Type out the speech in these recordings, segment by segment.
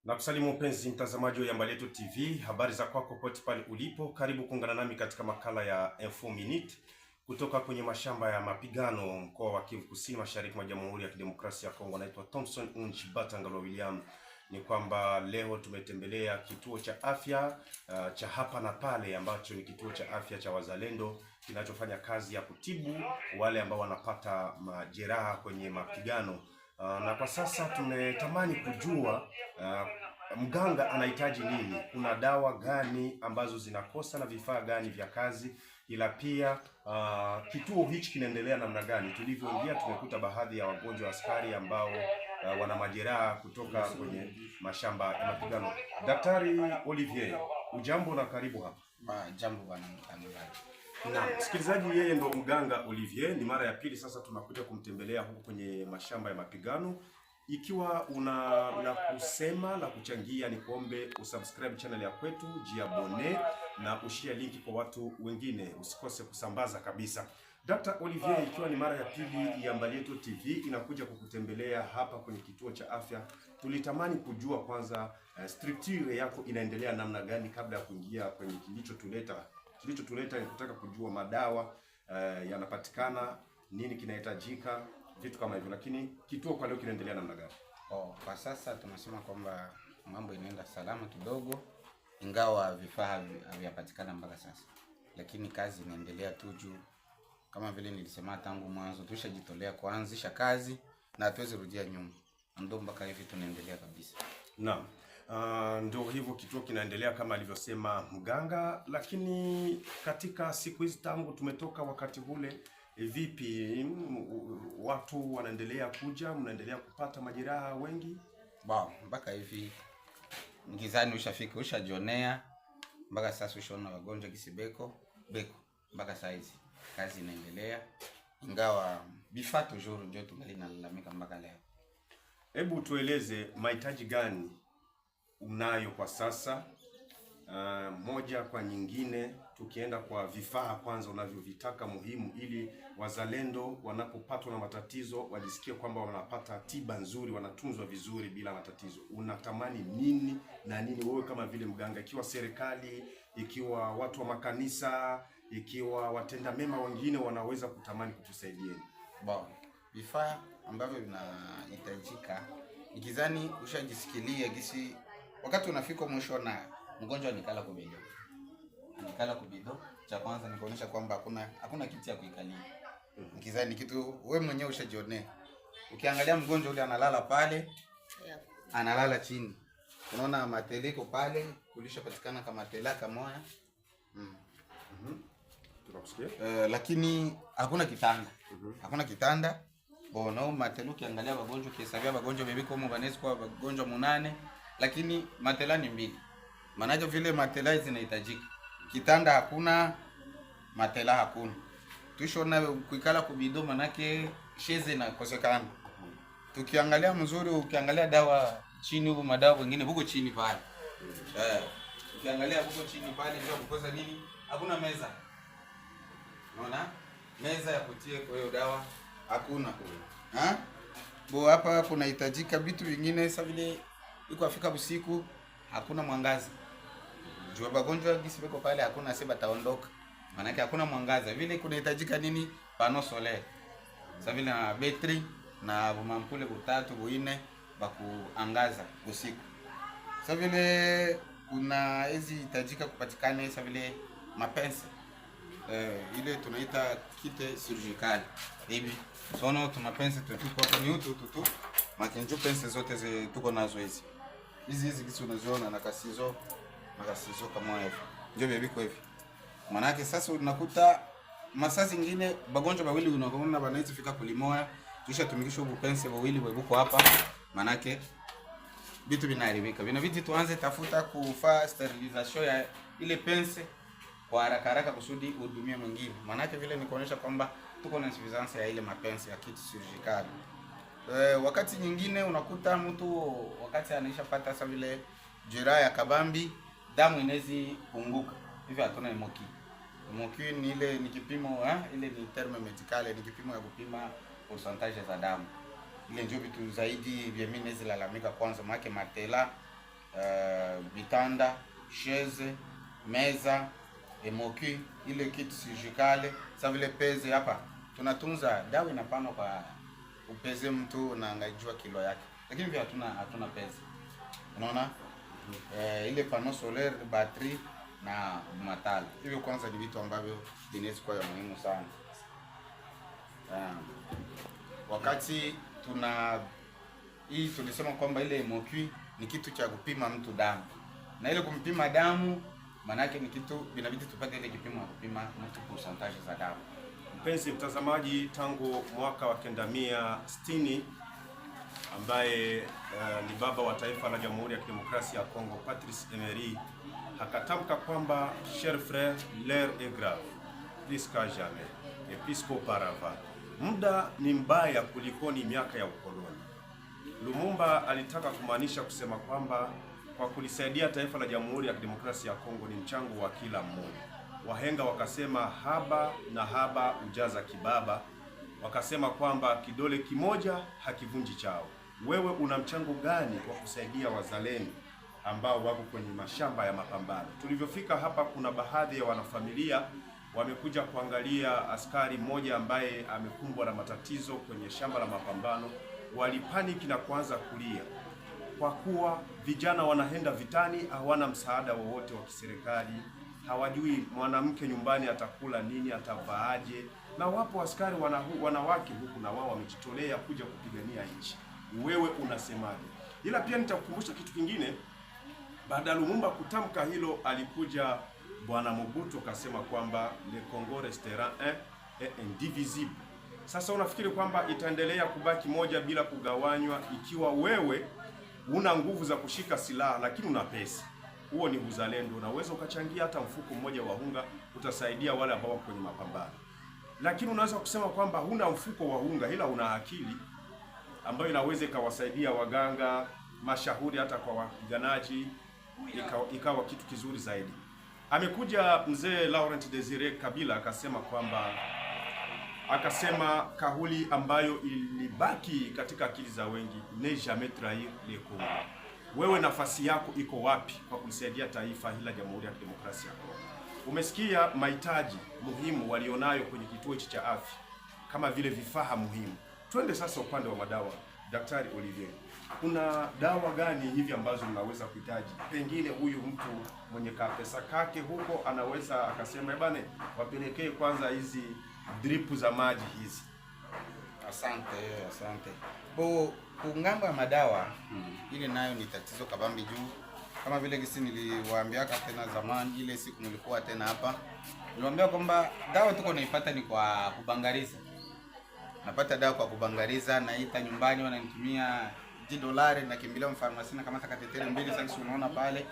Na kusalimu mpenzi mtazamaji wa Yamba Letu TV, habari za kwako popote pale ulipo. Karibu kuungana nami katika makala ya Info Minute kutoka kwenye mashamba ya mapigano mkoa wa Kivu Kusini, mashariki mwa Jamhuri ya Kidemokrasia ya Kongo. Naitwa Thompson Unchi Batangalo William. Ni kwamba leo tumetembelea kituo cha afya cha hapa na pale, ambacho ni kituo cha afya cha Wazalendo kinachofanya kazi ya kutibu wale ambao wanapata majeraha kwenye mapigano. Na kwa sasa tumetamani kujua mganga anahitaji nini, kuna dawa gani ambazo zinakosa na vifaa gani vya kazi, ila pia kituo hichi kinaendelea namna gani. Tulivyoingia tumekuta baadhi ya wagonjwa askari ambao wana majeraha kutoka kwenye mashamba ya mapigano. Daktari Olivier, ujambo na karibu hapa. Jambo bwana mtangazaji. Na msikilizaji, yeye ndo mganga Olivier. Ni mara ya pili sasa tunakuja kumtembelea huko kwenye mashamba ya mapigano. Ikiwa una la kusema la kuchangia, ni kuombe usubscribe channel ya kwetu, jiabone na ushare linki kwa watu wengine, usikose kusambaza kabisa. Dr. Olivier, ikiwa ni mara ya pili Yamba Letu TV inakuja kukutembelea hapa kwenye kituo cha afya, tulitamani kujua kwanza structure yako inaendelea namna gani kabla ya kuingia kwenye kilichotuleta ni kutaka kujua madawa yanapatikana, nini kinahitajika, vitu kama hivyo. Lakini kituo kwa leo kinaendelea namna gani? Kwa sasa tunasema kwamba mambo inaenda salama kidogo, ingawa vifaa havipatikana mpaka sasa, lakini kazi inaendelea tu juu. Kama vile nilisema tangu mwanzo, tushajitolea kuanzisha kazi na hatuwezi rudia nyuma, ndio mpaka hivi tunaendelea kabisa. Naam. Ndio hivyo, kituo kinaendelea kama alivyosema mganga. Lakini katika siku hizi tangu tumetoka wakati ule, vipi watu wanaendelea kuja, mnaendelea kupata majeraha wengi? Mpaka hivi ngizani ushafika, ushajionea mpaka sasa, ushaona wagonjwa kisibeko beko mpaka saizi. Kazi inaendelea, ingawa vifaa toujours ndio tunalalamika mpaka leo. Hebu tueleze mahitaji gani unayo kwa sasa, moja kwa nyingine, tukienda kwa vifaa kwanza unavyovitaka muhimu, ili wazalendo wanapopatwa na matatizo wajisikie kwamba wanapata tiba nzuri, wanatunzwa vizuri bila matatizo. Unatamani nini na nini wewe kama vile mganga, ikiwa serikali, ikiwa watu wa makanisa, ikiwa watenda mema wengine wanaweza kutamani kutusaidieni? Vifaa ambavyo vinahitajika, nikizani ushajisikilia gisi wakati unafika mwisho na mgonjwa nikala kubido. Cha kwanza nikuonyesha kwamba hakuna kiti ya kuikalia. Nikizani kitu wewe mwenyewe ushajionea. Ukiangalia mgonjwa ule analala pale, analala chini. Unaona mateliko pale, kulishapatikana kama telaka moja. Lakini hakuna kitanda. Hakuna kitanda. Bono matelo ukiangalia wagonjwa, ukihesabia wagonjwa bebiko mu banezi kwa wagonjwa 8, lakini matela ni 2. Maana vile matela zinahitajika. Kitanda hakuna, matela hakuna. Tushona kuikala kubido, manake sheze na kosekana. Tukiangalia mzuri, ukiangalia dawa chini huko, madawa wengine huko chini pale. Ukiangalia huko chini pale ndio kukosa nini? Hakuna meza. Unaona? Meza ya kutie kwa hiyo dawa hakuna. Hapa kunahitajika vitu vingine, sasa vile iko afika usiku hakuna mwangaza. Jua wagonjwa gisi beko pale hakuna sema taondoka. Maana yake hakuna mwangaza. Vile kunahitajika nini? Pano solaire. Sasa vile na betri na mampule 3 4 bakuangaza usiku. Sasa vile kuna hizi hitajika kupatikana, sasa vile mapense. Ile tunaita kite surgical. Hivi sono tumapense tuko kwa nyutu makenjo pense zote tuko nazo hizi. Hizi kitu unaziona na kasizo kama hivi. Ndio bebiko hivi. Maana yake sasa unakuta masaa zingine bagonjwa bawili unaona banaizi fika kulimoya, kisha tumikisha upense bawili webuko hapa. Maana yake vitu vinaharibika. Vinabidi tuanze tafuta kufaa sterilisation ya ile pense kwa haraka kusudi hudumie mwingine. Maana yake vile ni kuonyesha kwamba tuko na insuffisance ya ile mapenzi ya kiti surgical. Wakati nyingine unakuta mtu wakati anaishapata sasa vile jeraha ya kabambi, damu inawezi punguka. Hivi hatuna hemoki. Hemoki ni ile ni kipimo ile ni terme medicale, ni kipimo ya kupima percentage za damu. Ile ndio vitu zaidi vya mimi lalamika kwanza, maana matela vitanda, chaise, meza, emoki, ile kit surgicale, sa vile peze hapa. Tunatunza dawa inapana kwa upeze mtu na angajua kilo yake. Lakini pia hatuna peze. Unaona? Ile panneau solaire, batterie na matala. Hivyo kwanza ni vitu ambavyo vinaweza kuwa muhimu sana. Wakati tulisema kwamba ile hemoki ni kitu cha kupima mtu damu. Na ile kumpima damu maana yake ni kitu binabidi tupate ile kipimo kupima mtu percentage za damu. Mpenzi mtazamaji, tangu mwaka wa 1960 ambaye ni baba wa taifa la Jamhuri ya Kidemokrasia ya Kongo Patrice Emery akatamka kwamba cher frère, l'heure est grave plus qu'à jamais et plus qu'auparavant. Muda ni mbaya kulikoni miaka ya ukoloni. Lumumba alitaka kumaanisha kusema kwamba kwa kulisaidia taifa la Jamhuri ya Kidemokrasia ya Kongo ni mchango wa kila mmoja. Wahenga wakasema haba na haba ujaza kibaba, wakasema kwamba kidole kimoja hakivunji chao. Wewe una mchango gani kwa kusaidia wazalendo ambao wako kwenye mashamba ya mapambano? Tulivyofika hapa, kuna baadhi ya wanafamilia wamekuja kuangalia askari mmoja ambaye amekumbwa na matatizo kwenye shamba la mapambano. Walipaniki na kuanza kulia kwa kuwa vijana wanaenda vitani, hawana msaada wowote wa kiserikali, hawajui mwanamke nyumbani atakula nini, atavaaje, na wapo askari wanawake huku na wao wamejitolea kuja kupigania nchi. Wewe unasemaje? Ila pia nitakukumbusha kitu kingine. Baada ya Lumumba kutamka hilo, alikuja Bwana Mobutu akasema kwamba le Congo restera un et indivisible. Sasa unafikiri kwamba itaendelea kubaki moja bila kugawanywa ikiwa wewe una nguvu za kushika silaha lakini una pesa? Huo ni uzalendo. Unaweza ukachangia hata mfuko mmoja wa unga, utasaidia wale ambao wako kwenye mapambano. Lakini unaweza kusema kwamba huna mfuko wa unga ila una akili ambayo inaweza ikawasaidia waganga, mashauri, hata kwa wapiganaji, ikawa kitu kizuri zaidi. Amekuja mzee Laurent Desire Kabila akasema kauli ambayo ilibaki katika akili za wengi, ne jamais trahir le Congo. Wewe nafasi yako iko wapi kwa kusaidia taifa hili la Jamhuri ya Kidemokrasia ya Kongo? Umesikia mahitaji muhimu walionayo kwenye kituo cha afya kama vile vifaa muhimu. Twende sasa upande wa madawa. Daktari Olivier, kuna dawa gani hivi ambazo mnaweza kuhitaji? Pengine huyu mtu mwenye pesa kake huko anaweza akasema bane, wapelekee kwanza hizi drip za maji hizi. Asante. Kungambo ya madawa ile nayo ni tatizo kabambi juu. Kama vile gisi niliwaambiaka tena zamani, ile siku nilikuwa tena hapa, niliwaambia kwamba dawa tuko naipata ni kwa kubangariza. Napata dawa kwa kubangariza, naita nyumbani wananitumia $10 na kimbilia mfarmasi na kama katetere mbili. Sasa unaona pale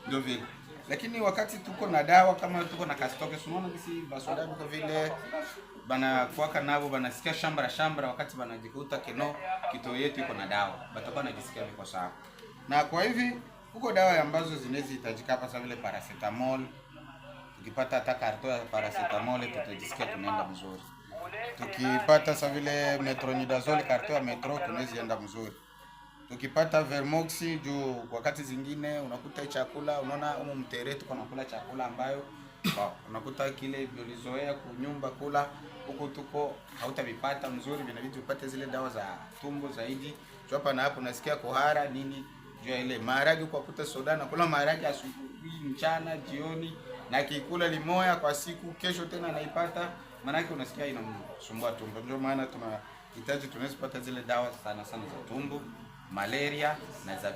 ndio vile. Lakini wakati tuko na dawa, kama tuko na kastoke, unaona gisi basoda kwa vile bana kuaka nabo banasikia shambra wakati banajikuta keno kito yetu iko na dawa, batakuwa najisikia viko sawa. Na kwa hivi huko dawa ambazo zinaweza hitajika hapa, vile paracetamol. Tukipata hata karto ya paracetamol tutajisikia tunaenda mzuri. Tukipata sasa vile metronidazole, karto ya metro, tunaweza enda mzuri. Tukipata vermox juu wakati zingine unakuta chakula, unaona mtere tuko nakula chakula ambayo unakuta kile ulizoea kunyumba kula huko tuko hautavipata mzuri, vinabidi upate zile dawa za tumbo zaidi. Juu hapa na hapo nasikia kuhara nini juu ile maharage, kwa kuta soda na kula maharage asubuhi, mchana, jioni, na kikula limoya kwa siku, kesho tena naipata, maana yake unasikia inamsumbua tumbo. Ndio maana tunahitaji tunazipata zile dawa sana za tumbo, malaria na za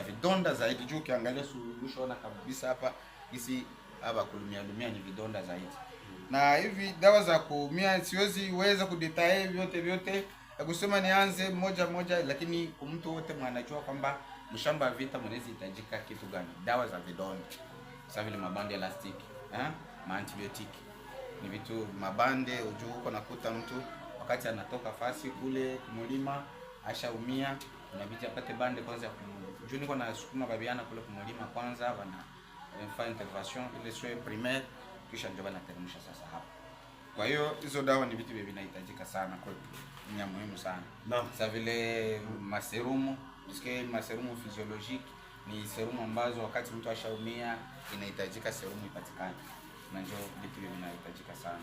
vidonda zaidi. Juu ukiangalia suluhisho na kabisa hapa hizi hapa kulumia ni vidonda zaidi. Na hivi dawa za kuumia siwezi weza kudetail vyote ya kusema nianze moja, lakini mtu wote mwanajua kwamba mshamba wa vita mnaweza hitajika kitu gani. Dawa za vidonda sasa vile mabande elastiki, antibiotic ni vitu mabande. Ujue huko nakuta mtu wakati anatoka fasi kule kumulima ashaumia, inabidi apate bande kwanza ya juu. Niko na sukuma babiana kule kumulima kwanza bana fa intervention ile soin primaire, kisha ndio banateremsha sasa hapa. Kwa hiyo hizo dawa ni vitu vinahitajika sana kwetu, ni muhimu sana. Naam. Sasa vile maserumu Parce ma serumu physiologique ni serumu ambazo wakati mtu ashaumia inahitajika serumu ipatikane. Na ndio vitu vinahitajika sana.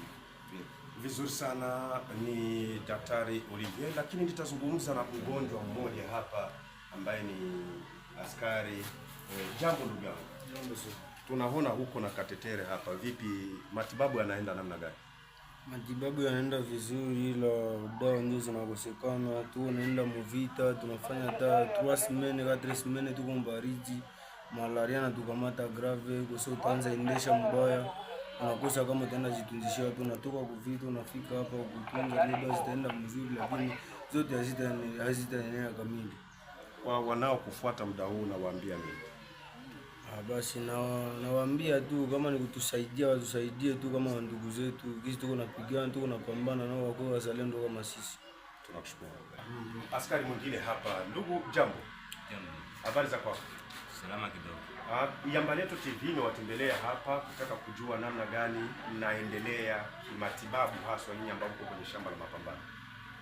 Vizuri sana, ni Daktari Olivier, lakini nitazungumza na mgonjwa mmoja hapa ambaye ni askari. Jambo ndugu yangu. Tunaona huko na katetere hapa, vipi matibabu yanaenda namna gani? Matibabu yanaenda vizuri, ila dawa ndio zinakosekana. Tunaenda muvita, tunafanya hata 3 semaines 4 semaines tuko mbariji, malaria na tukamata grave, kwa sababu utaanza endesha mbaya, unakosa kama utaenda jitunzishia. Tunatoka kuvita unafika hapa kutunza, dawa zitaenda mzuri, lakini zote hazitaenea kamili. Kwa wanao kufuata muda huu nawaambia nini? Basi nawaambia tu kama ni kutusaidia, watusaidie tu kama ndugu zetu. Kisi tuko napigana, tuko napambana nao, wako wazalendo kama sisi. Tunakushukuru. Askari mwingine hapa. Ndugu, jambo. Jambo. Habari za kwako? Salama kidogo. Yambaletu TV imewatembelea hapa kutaka kujua namna gani mnaendelea kimatibabu, haswa nyinyi ambao mko kwenye shamba la mapambano.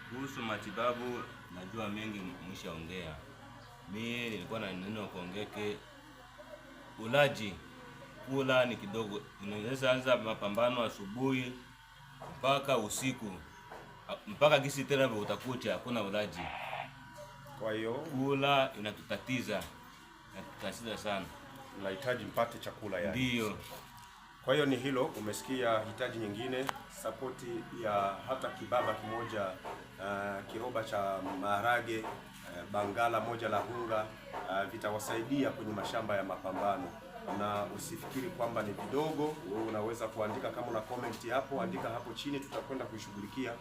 Kuhusu matibabu najua mengi mshaongea. Mimi nilikuwa na neno kuongeke. Ulaji kula ni kidogo. Unaweza anza mapambano asubuhi mpaka usiku. Mpaka gisi tena utakucha hakuna ulaji. Kwa hiyo kula inatutatiza. Inatutatiza sana. Unahitaji mpate chakula yani. Ndio. Kwa hiyo ni hilo, umesikia. Hitaji nyingine sapoti ya hata kibaba kimoja, kiroba cha maharage, bangala moja la unga, vitawasaidia kwenye mashamba ya mapambano. Na usifikiri kwamba ni vidogo. Wewe unaweza kuandika, kama una comment hapo, andika hapo chini, tutakwenda kuishughulikia.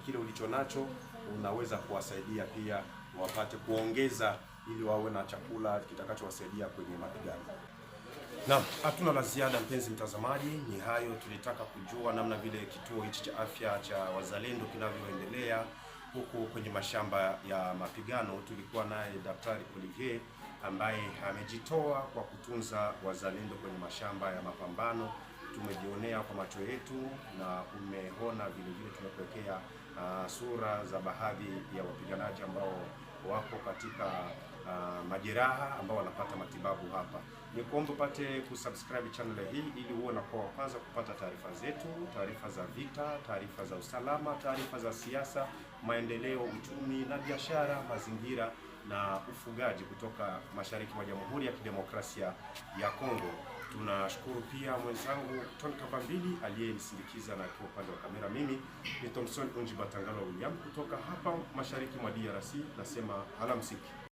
Kile ulicho nacho unaweza kuwasaidia pia wapate kuongeza, ili wawe na chakula kitakachowasaidia kwenye mapigano. Naam, hatuna la ziada mpenzi mtazamaji, ni hayo tulitaka kujua namna vile kituo hichi cha afya cha wazalendo kinavyoendelea huku kwenye mashamba ya mapigano. Tulikuwa naye Daktari Olivier ambaye amejitoa kwa kutunza wazalendo kwenye mashamba ya mapambano. Tumejionea kwa macho yetu na umeona vile vile tumekuwekea sura za baadhi ya wapiganaji ambao wako katika majeraha ambao wanapata matibabu hapa. Ni kuomba upate kusubscribe channel hii ili uwe unakuwa wa kwanza kupata taarifa zetu, taarifa za vita, taarifa za usalama, taarifa za siasa, maendeleo, uchumi na biashara, mazingira na ufugaji kutoka mashariki mwa Jamhuri ya Kidemokrasia ya Kongo. Tunashukuru pia mwenzangu Ton Kabambili aliyenisindikiza na kwa upande wa kamera. Mimi ni Thomson Unji Batangalo William kutoka hapa mashariki mwa DRC. Nasema alamsiki.